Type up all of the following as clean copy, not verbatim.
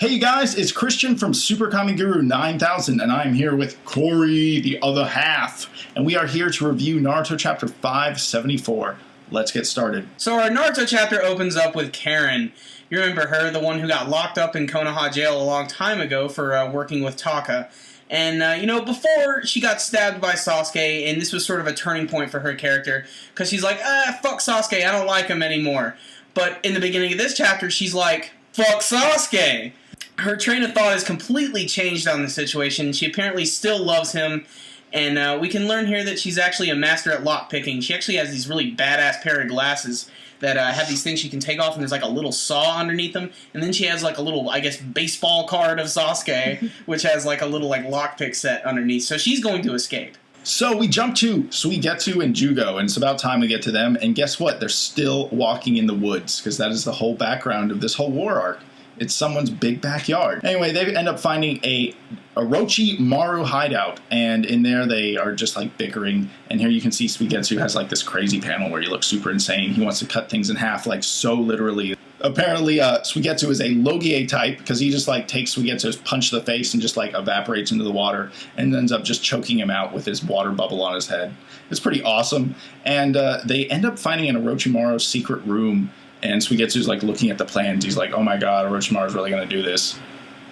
Hey you guys, it's Christian from SuperKamiGuru9000, and I'm here with Corey, the other half, and we are here to review Naruto Chapter 574. Let's get started. So our Naruto chapter opens up with Karen. You remember her, the one who got locked up in Konoha jail a long time ago for working with TAKA. And, before she got stabbed by Sasuke, and this was sort of a turning point for her character, because she's like, fuck Sasuke, I don't like him anymore. But in the beginning of this chapter, she's like, fuck Sasuke! Her train of thought has completely changed on the situation. She apparently still loves him, and we can learn here that she's actually a master at lockpicking. She actually has these really badass pair of glasses that have these things she can take off, and there's like a little saw underneath them, and then she has like a little, I guess, baseball card of Sasuke, which has like a little like lockpick set underneath, so she's going to escape. So we jump to Suigetsu and Judo, and it's about time we get to them, and guess what? They're still walking in the woods, because that is the whole background of this whole war arc. It's someone's big backyard. Anyway, they end up finding a Orochimaru hideout, and in there they are just like bickering. And here you can see Suigetsu has like this crazy panel where he looks super insane. He wants to cut things in half, like so literally. Apparently, Suigetsu is a Logie type because he just like takes Suigetsu's punch to the face and just like evaporates into the water and ends up just choking him out with his water bubble on his head. It's pretty awesome. And they end up finding an Orochimaru's secret room. And Suigetsu's like looking at the plans. He's like, oh my god, Orochimaru's really going to do this.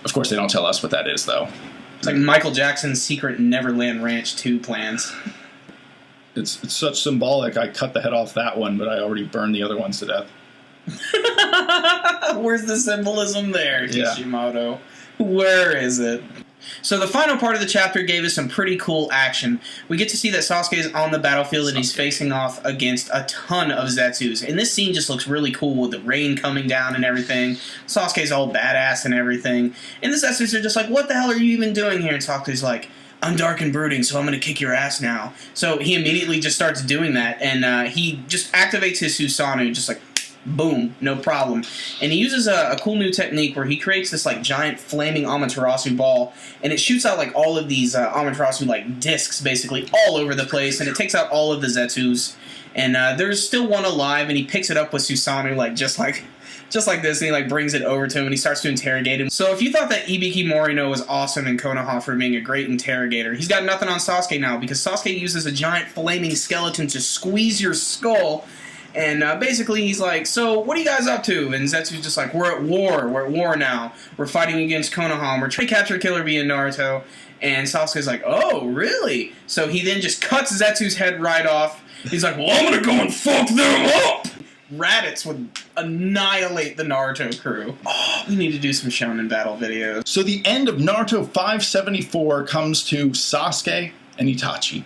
Of course, they don't tell us what that is, though. It's like Michael Jackson's secret Neverland Ranch 2 plans. It's such symbolic. I cut the head off that one, but I already burned the other ones to death. Where's the symbolism there, Yeah. Kishimoto? Where is it? So the final part of the chapter gave us some pretty cool action. We get to see that Sasuke is on the battlefield and he's facing off against a ton of Zetsus. And this scene just looks really cool with the rain coming down and everything. Sasuke's all badass and everything. And the Zetsus are just like, what the hell are you even doing here? And Sasuke's like, I'm dark and brooding, so I'm going to kick your ass now. So he immediately just starts doing that. And he just activates his Susanoo, just like, boom, no problem. And he uses a cool new technique where he creates this like giant flaming Amaterasu ball, and it shoots out like all of these Amaterasu like discs basically all over the place, and it takes out all of the Zetsus. And there's still one alive, and he picks it up with Susanoo like just like this, and he like brings it over to him, and he starts to interrogate him. So if you thought that Ibiki Morino was awesome in Konoha for being a great interrogator, he's got nothing on Sasuke now, because Sasuke uses a giant flaming skeleton to squeeze your skull. And basically he's like, so what are you guys up to? And Zetsu's just like, we're at war now. We're fighting against Konoha. We're trying to capture Killer Bee and Naruto. And Sasuke's like, oh, really? So he then just cuts Zetsu's head right off. He's like, well, I'm gonna go and fuck them up! Raditz would annihilate the Naruto crew. Oh, we need to do some shonen battle videos. So the end of Naruto 574 comes to Sasuke and Itachi.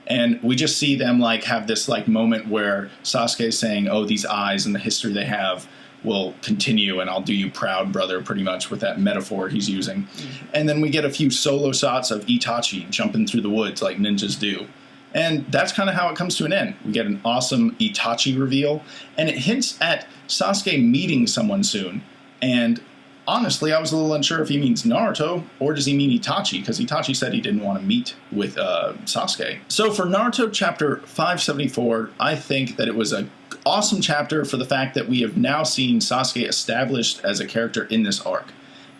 And we just see them like have this like moment where Sasuke is saying, oh, these eyes and the history they have will continue, and I'll do you proud, brother, pretty much with that metaphor he's using. Mm-hmm. And then we get a few solo shots of Itachi jumping through the woods like ninjas do. And that's kind of how it comes to an end. We get an awesome Itachi reveal, and it hints at Sasuke meeting someone soon. And honestly, I was a little unsure if he means Naruto or does he mean Itachi, because Itachi said he didn't want to meet with Sasuke. So for Naruto chapter 574, I think that it was an awesome chapter for the fact that we have now seen Sasuke established as a character in this arc.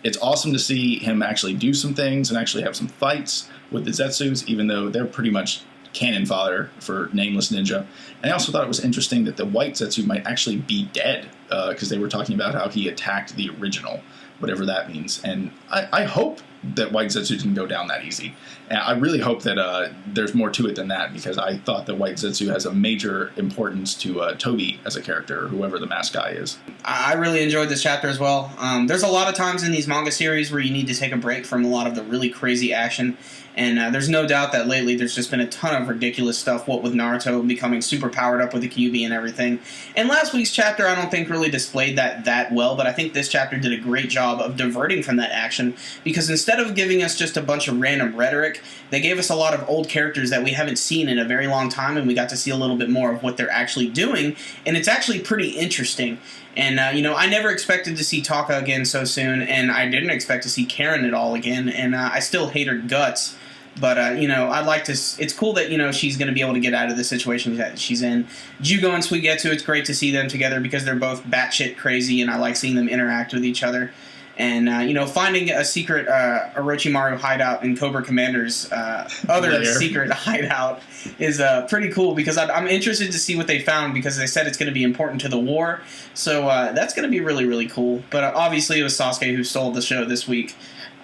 It's awesome to see him actually do some things and actually have some fights with the Zetsus, even though they're pretty much cannon fodder for Nameless Ninja. And I also thought it was interesting that the white Zetsu might actually be dead, because they were talking about how he attacked the original, whatever that means. And I hope that white Zetsu didn't go down that easy. And I really hope that there's more to it than that, because I thought that white Zetsu has a major importance to Toby as a character, or whoever the mask guy is. I really enjoyed this chapter as well. There's a lot of times in these manga series where you need to take a break from a lot of the really crazy action. And there's no doubt that lately there's just been a ton of ridiculous stuff, what with Naruto becoming super powered up with the Kyuubi and everything. And last week's chapter I don't think really displayed that well, but I think this chapter did a great job of diverting from that action, because instead of giving us just a bunch of random rhetoric, they gave us a lot of old characters that we haven't seen in a very long time, and we got to see a little bit more of what they're actually doing, and it's actually pretty interesting. And, I never expected to see TAKA again so soon, and I didn't expect to see Karen at all again, and I still hate her guts. But, I'd like to... It's cool that, she's going to be able to get out of the situation that she's in. Jugo and Suigetsu, it's great to see them together because they're both batshit crazy, and I like seeing them interact with each other. And, finding a secret Orochimaru hideout in Cobra Commander's other secret hideout is pretty cool, because I'm interested to see what they found, because they said it's going to be important to the war. So that's going to be really, really cool. But obviously it was Sasuke who stole the show this week.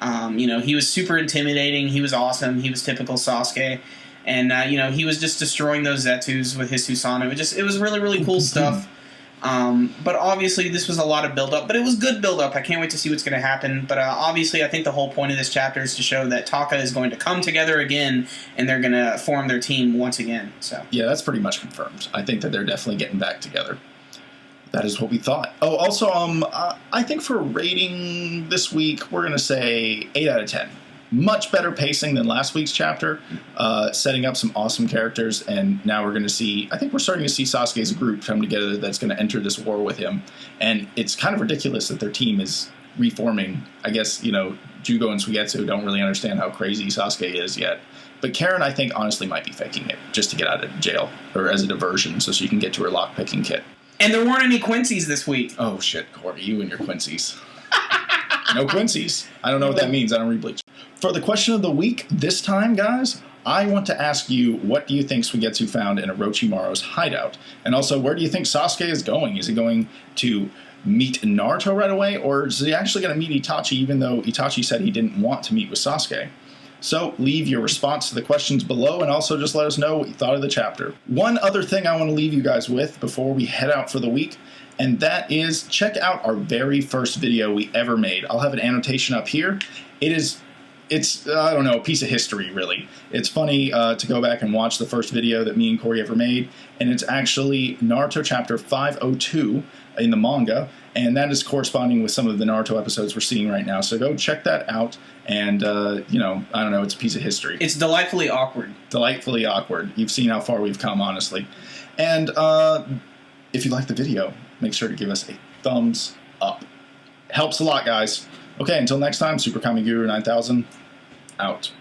He was super intimidating. He was awesome. He was typical Sasuke. And, he was just destroying those Zetsus with his Susanoo. It was really, really cool stuff. But obviously this was a lot of build-up, but it was good build-up. I can't wait to see what's going to happen. But obviously I think the whole point of this chapter is to show that TAKA is going to come together again, and they're going to form their team once again. So yeah, that's pretty much confirmed. I think that they're definitely getting back together. That is what we thought. Oh, also, I think for rating this week, we're going to say 8 out of 10. Much better pacing than last week's chapter, setting up some awesome characters, and now we're going to see, I think we're starting to see Sasuke's group come together that's going to enter this war with him, and it's kind of ridiculous that their team is reforming. I guess, Jugo and Suigetsu don't really understand how crazy Sasuke is yet, but Karen, I think, honestly might be faking it just to get out of jail, or as a diversion, so she can get to her lockpicking kit. And there weren't any Quincy's this week. Oh shit, Corey, you and your Quincy's. No Quincy's. I don't know what that means. I don't read Bleach. For the question of the week, this time, guys, I want to ask you, what do you think Suigetsu found in Orochimaru's hideout? And also, where do you think Sasuke is going? Is he going to meet Naruto right away, or is he actually going to meet Itachi, even though Itachi said he didn't want to meet with Sasuke? So leave your response to the questions below, and also just let us know what you thought of the chapter. One other thing I want to leave you guys with before we head out for the week, and that is, check out our very first video we ever made. I'll have an annotation up here. It's I don't know, a piece of history, really. It's funny to go back and watch the first video that me and Corey ever made, and it's actually Naruto chapter 502 in the manga, and that is corresponding with some of the Naruto episodes we're seeing right now. So go check that out, and, I don't know, it's a piece of history. It's delightfully awkward. Delightfully awkward. You've seen how far we've come, honestly. And if you like the video, make sure to give us a thumbs up. It helps a lot, guys. Okay, until next time, SuperKamiGuru9000, out.